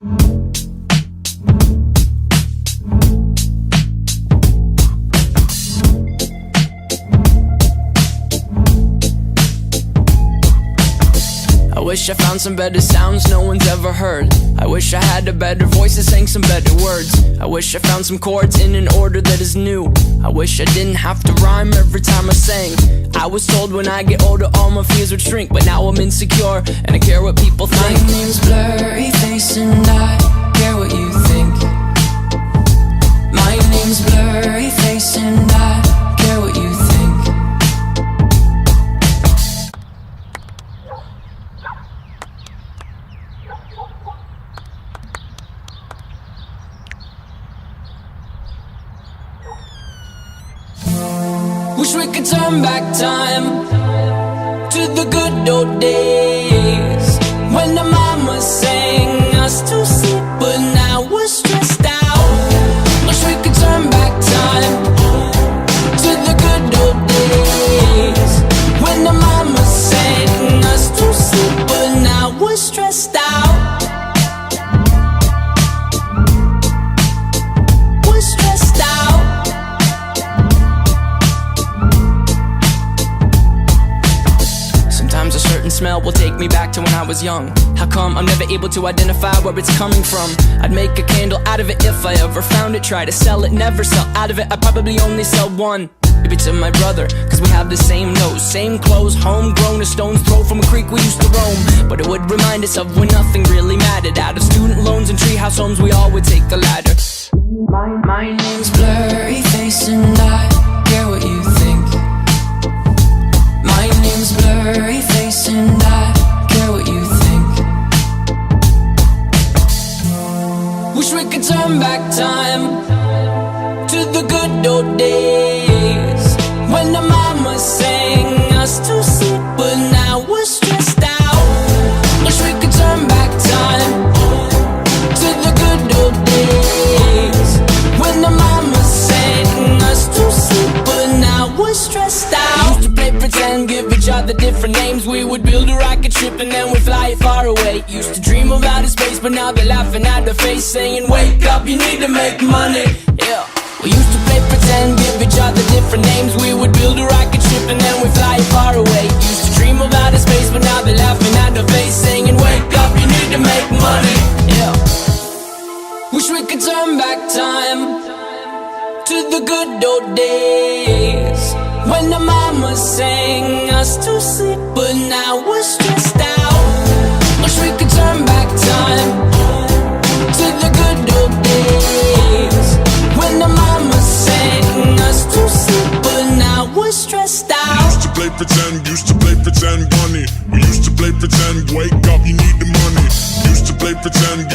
I wish I found some better sounds no one's ever heard. I wish I had a better voice that sang some better words. I wish I found some chords in an order that is new. I wish I didn't have to rhyme every time I sang. I was told when I get older all my fears would shrink, but now I'm insecure and I care what people think. My name's Blurry Face and I care what you think. My name's Blurry Face and I care what you think. Wish we could turn back time to the good old days when the mama sang us to sleep, but now we're stressed out. Wish we could turn back time to the good old days when the mama sang us to sleep, but now we're stressed out. We're stressed out. Sometimes a certain smell will take me back to when I was young. How come I'm never able to identify where it's coming from? I'd make a candle out of it if I ever found it. Try to sell it, never sell out of it. I'd probably only sell one. Maybe to my brother, cause we have the same nose, same clothes, homegrown, a stone's throw from a creek we used to roam. But it would remind us of when nothing really mattered. Out of student loans and treehouse homes, we all would take the ladder. My name's Blurry Face and I care what you think. My name's Blurry Face and I care what you think. Wish we could turn back time to the good old days when the mama sang us to sleep, but now we're stressed out. Wish we could turn back time to the good old days when the mama sang us to sleep, but now we're stressed out. Used to play pretend, give each other different names. We would build a rocket ship and then we'd fly it far away. Used to dream of outer space, but now they're laughing at the face, saying wake up, you need to make money. Yeah. We used to play pretend, give each other different names. We would build a rocket ship and then we'd fly it far away. Used to dream of outer space, but now they're laughing at the face, saying wake up, you need to make money. Yeah. Wish we could turn back time to the good old days when the mama sang us to sleep, but now we're stressed out. Wish we could turn back time to the good old days when the mama sang us to sleep, but now we're stressed out. Used to play pretend bunny. We used to play pretend, wake up, you need the money. Used to play pretend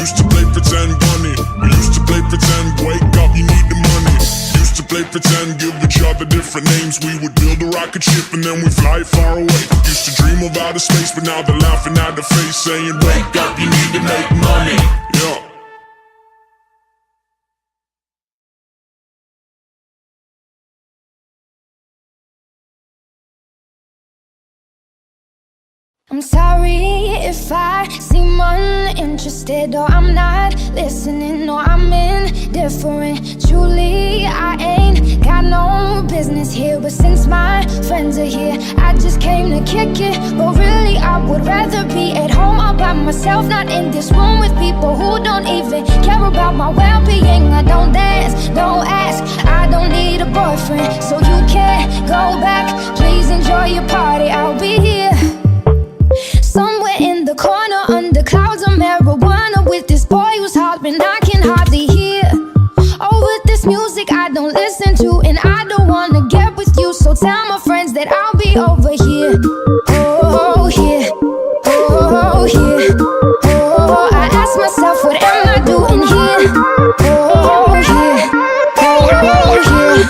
bunny. We used to play pretend, wake up, you need the money. Used to play pretend, give each other different names. We would build a rocket ship and then we fly it far away. Used to dream of outer space, but now they're laughing at the face, saying wake up, you need to make money. Yeah. I'm sorry if I seem uninterested, or I'm not listening, or I'm indifferent. Truly, I ain't got no business here, but since my friends are here, I just came to kick it. But really, I would rather be at home all by myself, not in this room with people who don't even care about my well-being. I don't dance, don't ask, I don't need a boyfriend, so you can't go back. Please enjoy your party, I'll be here somewhere in the corner under clouds of marijuana with this boy who's hollering I can hardly hear. Oh, with this music I don't listen to, and I don't wanna get with you, so tell my friends that I'll be over here. Oh, here. Oh, here. Oh, I ask myself, what am I doing here? Oh, here. Oh, here.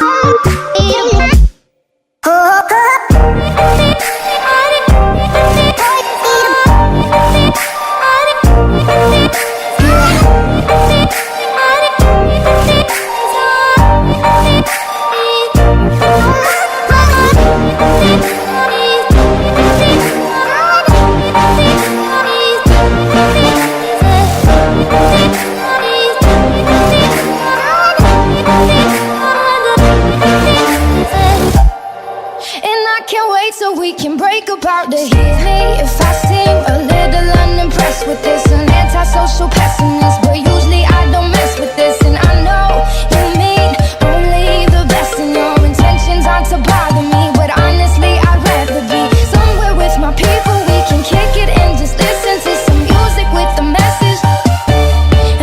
about to hit me if I seem a little unimpressed with this. An antisocial pessimist, but usually I don't mess with this. And I know you mean only the best, and your intentions aren't to bother me. But honestly, I'd rather be somewhere with my people. We can kick it and just listen to some music with a message.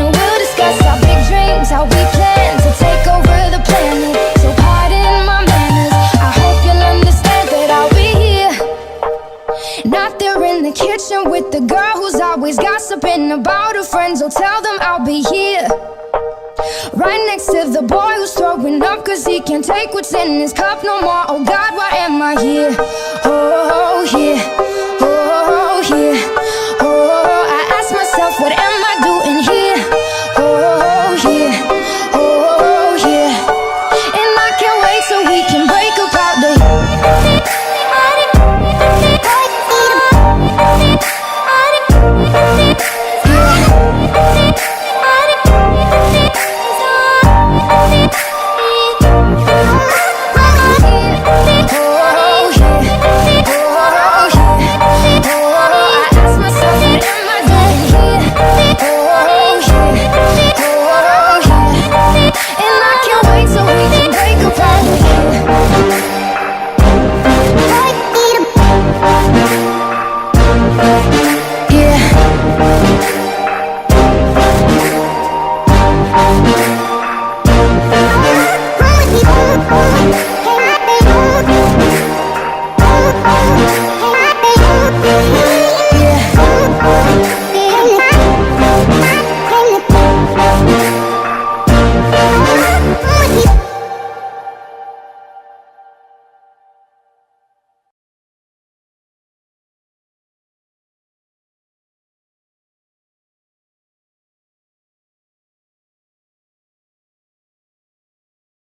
And we'll discuss our big dreams, how we plan to take over the planet. So pardon my manners, I hope you'll understand that I'll be here. Not there in the kitchen with the girl who's always gossiping about her friends. So tell them I'll be here, right next to the boy who's throwing up cause he can't take what's in his cup no more. Oh God, why am I here? Oh, here.